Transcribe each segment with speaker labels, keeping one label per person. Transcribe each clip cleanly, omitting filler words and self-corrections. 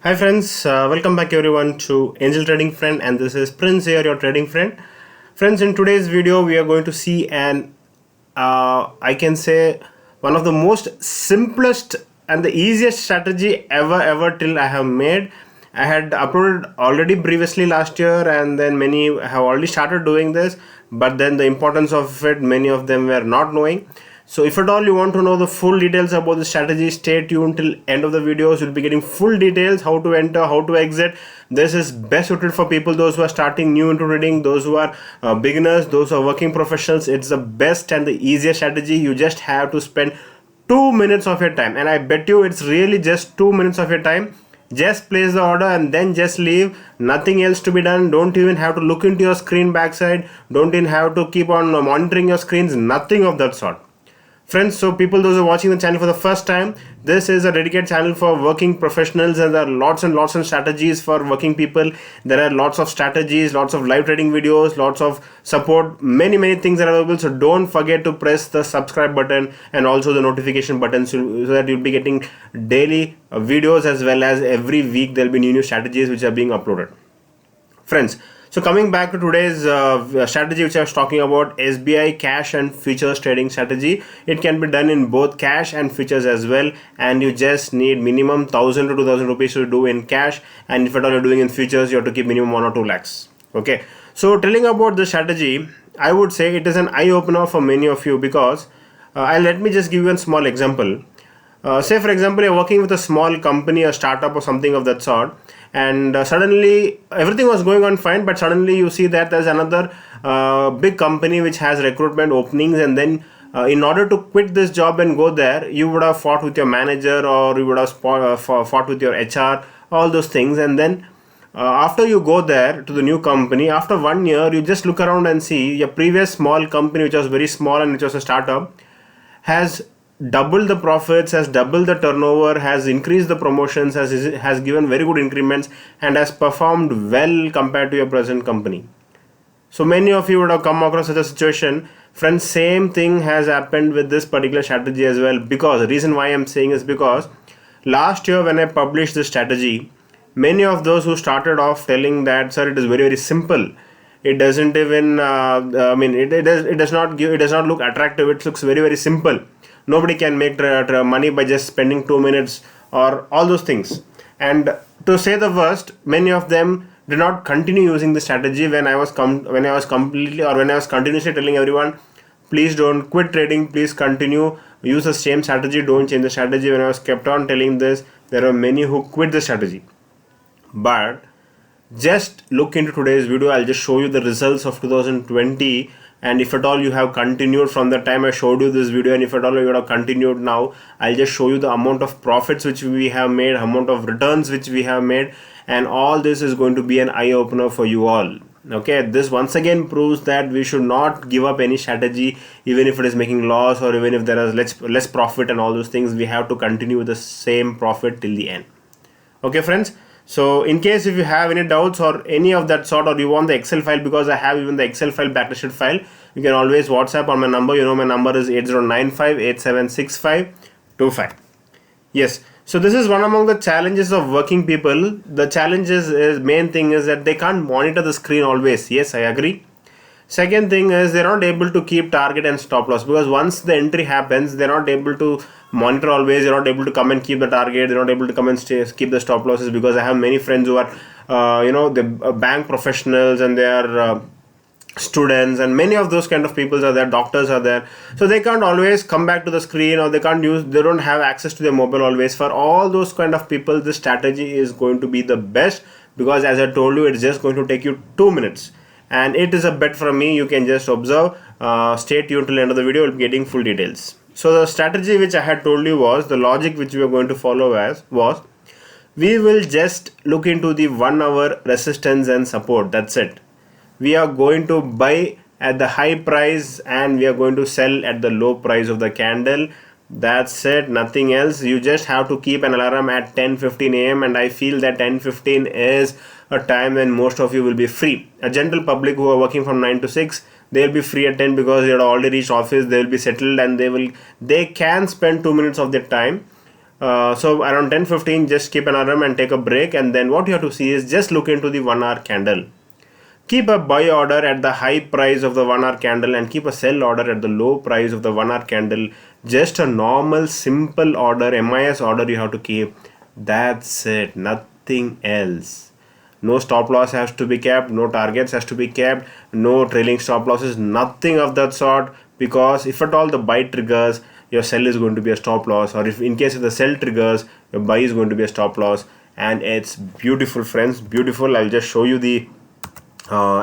Speaker 1: Hi friends, welcome back everyone to Angel Trading Friend, and this is Prince here, your trading friend. Friends, in today's video we are going to see I can say one of the most simplest and the easiest strategy ever till I have made. I had uploaded already previously last year, and then many have already started doing this, but then the importance of it many of them were not knowing. So if at all you want to know the full details about the strategy, stay tuned till end of the videos. You'll be getting full details, how to enter, how to exit. This is best suited for people, those who are starting new into trading, those who are beginners, those who are working professionals. It's the best and the easiest strategy. You just have to spend 2 minutes of your time, and I bet you it's really just 2 minutes of your time. Just place the order and then just leave. Nothing else to be done. Don't even have to look into your screen backside. Don't even have to keep on monitoring your screens. Nothing of that sort. Friends, so people those who are watching the channel for the first time, this is a dedicated channel for working professionals, and there are lots and lots of strategies for working people. There are lots of strategies, lots of live trading videos, lots of support, many things are available. So don't forget to press the subscribe button and also the notification button so that you'll be getting daily videos, as well as every week there'll be new strategies which are being uploaded. Friends, so coming back to today's strategy which I was talking about, SBI cash and futures trading strategy. It can be done in both cash and futures as well, and you just need minimum 1000 to 2000 rupees to do in cash, and if at all you're doing in futures, you have to keep minimum 1 or 2 lakhs. Okay, so telling about the strategy, I would say it is an eye opener for many of you, because let me just give you a small example. Say for example, you're working with a small company, a startup or something of that sort, and suddenly everything was going on fine, but suddenly you see that there's another big company which has recruitment openings, and then in order to quit this job and go there, you would have fought with your manager, or you would have fought with your HR, all those things. And then after you go there to the new company, after 1 year, you just look around and see your previous small company, which was very small and which was a startup, has doubled the profits, has doubled the turnover, has increased the promotions, has given very good increments, and has performed well compared to your present company. So many of you would have come across such a situation. Friends, same thing has happened with this particular strategy as well, because the reason why I'm saying is because last year when I published this strategy, many of those who started off telling that, sir, it is very simple, it doesn't even it does not look attractive, it looks very simple, nobody can make money by just spending 2 minutes, or all those things. And to say the worst, many of them did not continue using the strategy when I was continuously telling everyone, please don't quit trading, please continue, use the same strategy, don't change the strategy. When I was kept on telling this, there are many who quit the strategy. But just look into today's video. I'll just show you the results of 2020, and if at all you have continued from the time I showed you this video, and if at all you would have continued now, I'll just show you the amount of profits which we have made, amount of returns which we have made, and all this is going to be an eye opener for you all. Okay, this once again proves that we should not give up any strategy, even if it is making loss, or even if there is less profit and all those things. We have to continue with the same profit till the end. Okay friends, so in case if you have any doubts or any of that sort, or you want the Excel file, because I have even the Excel file, backlisted file, you can always WhatsApp on my number. You know my number is 8095876525. Yes, so this is one among the challenges of working people. The challenges is main thing is that they can't monitor the screen always. Yes, I agree. Second thing is they're not able to keep target and stop loss, because once the entry happens, they're not able to monitor always. They're not able to come and keep the target. They're not able to come and keep the stop losses, because I have many friends who are the bank professionals, and they are students, and many of those kind of people are there, doctors are there, so they can't always come back to the screen, or they don't have access to their mobile always. For all those kind of people, this strategy is going to be the best, because as I told you, it's just going to take you 2 minutes, and it is a bet from me. You can just observe. Stay tuned till the end of the video. We'll be getting full details. So the strategy which I had told you was, the logic which we are going to follow was, we will just look into the 1 hour resistance and support. That's it. We are going to buy at the high price, and we are going to sell at the low price of the candle. That's it, nothing else. You just have to keep an alarm at 10:15 a.m. and I feel that 10:15 is a time when most of you will be free. A general public who are working from 9 to 6, they'll be free at 10, because they have already reached office, they will be settled, and they can spend 2 minutes of their time So around 10:15, just keep an alarm and take a break, and then what you have to see is just look into the 1 hour candle. Keep a buy order at the high price of the 1 hour candle and keep a sell order at the low price of the 1 hour candle. Just a normal simple order, MIS order you have to keep. That's it, nothing else. No stop loss has to be kept, no targets has to be kept, no trailing stop losses, nothing of that sort, because if at all the buy triggers, your sell is going to be a stop loss, or if in case if the sell triggers, your buy is going to be a stop loss. And it's beautiful, friends, beautiful. I'll just show you the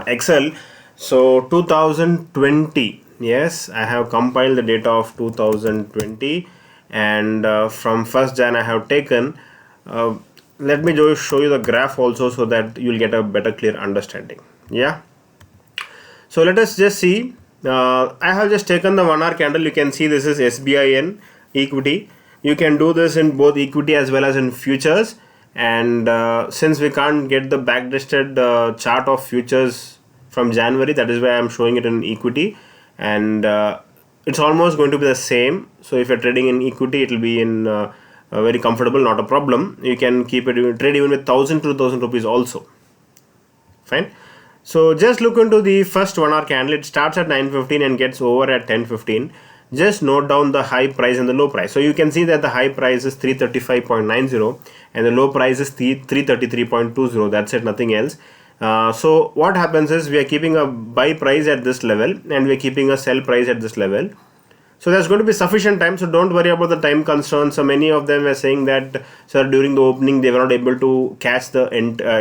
Speaker 1: Excel. So 2020, yes, I have compiled the data of 2020, and from 1st Jan I have taken. Let me just show you the graph also so that you'll get a better clear understanding. Yeah. So let us just see. I have just taken the 1 hour candle. You can see this is SBI equity. You can do this in both equity as well as in futures. And since we can't get the backlisted chart of futures from January, that is why I'm showing it in equity, and it's almost going to be the same. So if you're trading in equity, it will be in very comfortable, not a problem. You can keep it, trade even with 1,000 to 2,000 rupees also. Fine. So just look into the first 1 hour candle. It starts at 9:15 and gets over at 10:15. Just note down the high price and the low price. So you can see that the high price is 335.90 and the low price is 333.20. That's it, nothing else. So what happens is we are keeping a buy price at this level and we are keeping a sell price at this level. So there's going to be sufficient time, so don't worry about the time constraints. So many of them were saying that, sir, during the opening they were not able to catch the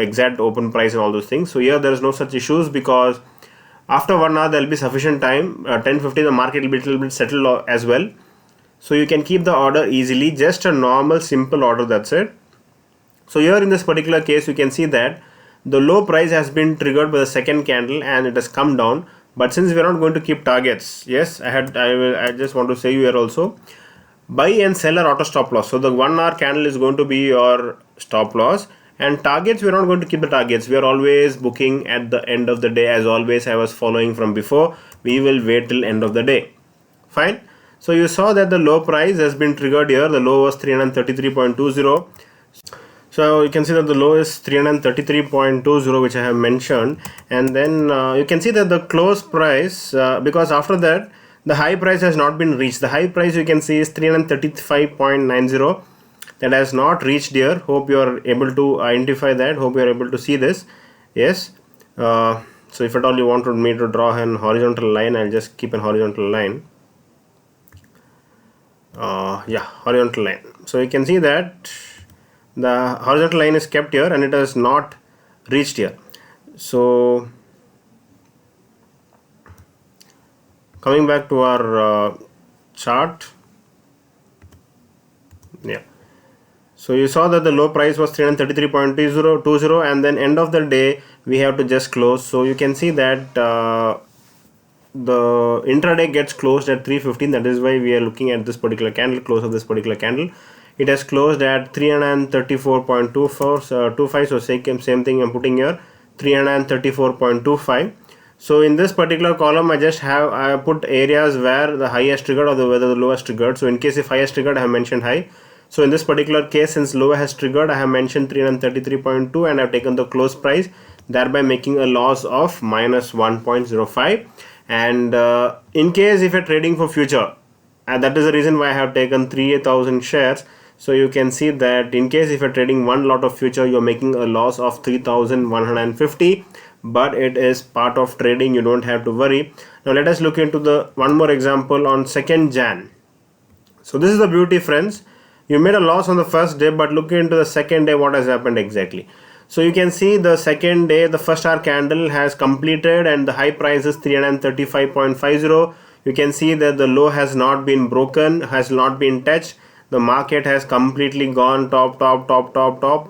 Speaker 1: exact open price and all those things. So here there is no such issues, because after 1 hour there will be sufficient time. 10:15 the market will be a little bit settled as well. So you can keep the order easily, just a normal simple order, that's it. So here in this particular case you can see that the low price has been triggered by the second candle and it has come down. But since we are not going to keep targets, yes, I just want to say you here also, buy and sell are auto stop loss. So the 1 hour candle is going to be your stop loss, and targets, we are not going to keep the targets. We are always booking at the end of the day. As always, I was following from before, we will wait till end of the day. Fine. So you saw that the low price has been triggered here. The low was 333.20. So you can see that the low is 333.20, which I have mentioned, and then you can see that the close price, because after that the high price has not been reached. The high price you can see is 335.90. that has not reached here. Hope you are able to identify that. Hope you are able to see this. Yes. So if at all you want me to draw an horizontal line, I'll just keep an horizontal line. Yeah, horizontal line. So you can see that the horizontal line is kept here and it has not reached here. So coming back to our chart, yeah. So you saw that the low price was 333.20 and then end of the day we have to just close. So you can see that the intraday gets closed at 3:15. That is why we are looking at this particular candle, close of this particular candle. It has closed at 334.25. So same thing I'm putting here, 334.25. So in this particular column I put areas where the high has triggered or whether the low has triggered. So in case if high has triggered, I have mentioned high. So in this particular case, since low has triggered, I have mentioned 333.2 and I have taken the close price, thereby making a loss of minus 1.05. And in case if you're trading for future, and that is the reason why I have taken 3,000 shares. So you can see that in case if you're trading one lot of future, you're making a loss of 3,150, but it is part of trading, you don't have to worry. Now let us look into the one more example on 2nd Jan. So this is the beauty, friends. You made a loss on the first day, but look into the second day what has happened exactly. So you can see the second day the first hour candle has completed and the high price is 335.50. You can see that the low has not been broken, has not been touched. The market has completely gone top.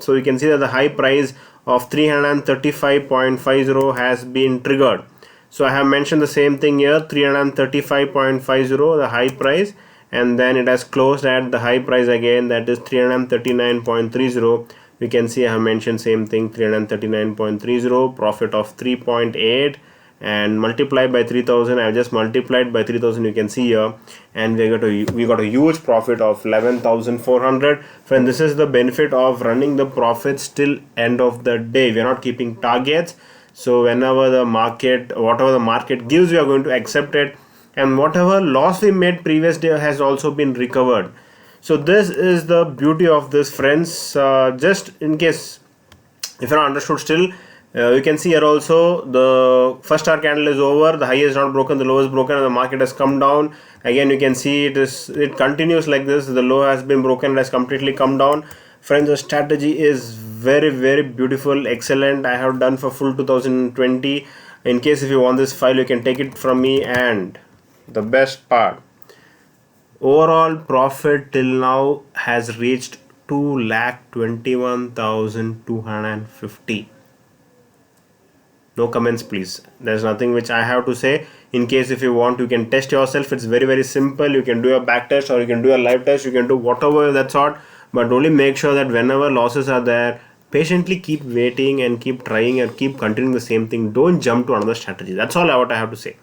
Speaker 1: So you can see that the high price of 335.50 has been triggered. So I have mentioned the same thing here, 335.50 the high price, and then it has closed at the high price again, that is 339.30. You can see I have mentioned same thing, 339.30, profit of 3.8, and multiply by 3000. I've just multiplied by 3000, you can see here, and we got a huge profit of 11,400. Friend, this is the benefit of running the profits till end of the day. We are not keeping targets, so whenever the market, whatever the market gives, we are going to accept it, and whatever loss we made previous day has also been recovered. So this is the beauty of this, friends. Just in case if you're not understood still, you can see here also the first hour candle is over, the high is not broken, the low is broken, and the market has come down. Again, you can see it continues like this. The low has been broken, it has completely come down. Friends, the strategy is very beautiful, excellent. I have done for full 2020. In case if you want this file, you can take it from me. And the best part, overall profit till now has reached 2,21,250. No comments please. There's nothing which I have to say. In case if you want, you can test yourself. It's very simple. You can do a back test, or you can do a live test. You can do whatever that sort, but only make sure that whenever losses are there, patiently keep waiting and keep trying and keep continuing the same thing. Don't jump to another strategy. That's all what I have to say.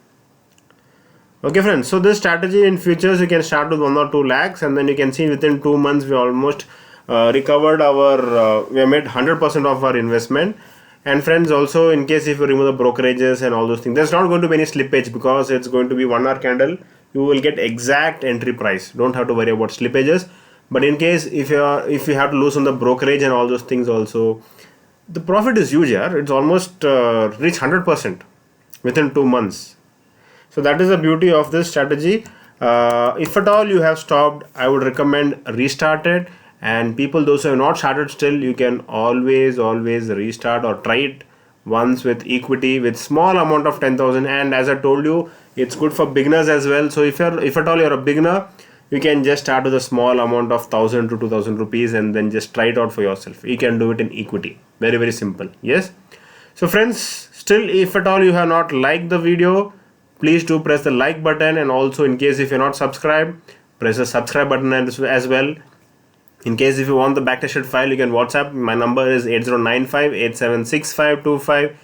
Speaker 1: Okay friends, so this strategy in futures, you can start with 1 or 2 lakhs, and then you can see within 2 months we almost recovered our we have made 100% of our investment. And friends, also in case if you remove the brokerages and all those things, there's not going to be any slippage, because it's going to be 1 hour candle. You will get exact entry price, don't have to worry about slippages. But in case if you have to lose on the brokerage and all those things also, the profit is huge here. It's almost reach 100% within 2 months. So that is the beauty of this strategy. If at all you have stopped, I would recommend restart it. And people, those who have not started still, you can always restart or try it once with equity with small amount of 10,000. And as I told you, it's good for beginners as well. So if at all you're a beginner, you can just start with a small amount of 1,000 to 2,000 rupees and then just try it out for yourself. You can do it in equity. Very simple. Yes. So friends, still if at all you have not liked the video, please do press the like button, and also in case if you're not subscribed, press the subscribe button as well. In case if you want the backtested file, you can WhatsApp. My number is 8095876525.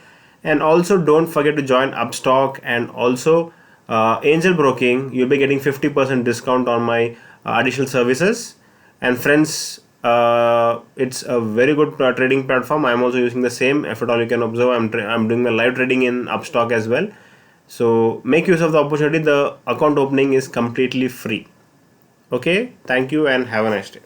Speaker 1: And also don't forget to join Upstock and also Angel Broking. You'll be getting 50% discount on my additional services. And friends, it's a very good trading platform. I'm also using the same. If at all you can observe, I'm doing the live trading in Upstock as well. So make use of the opportunity. The account opening is completely free. Okay, thank you and have a nice day.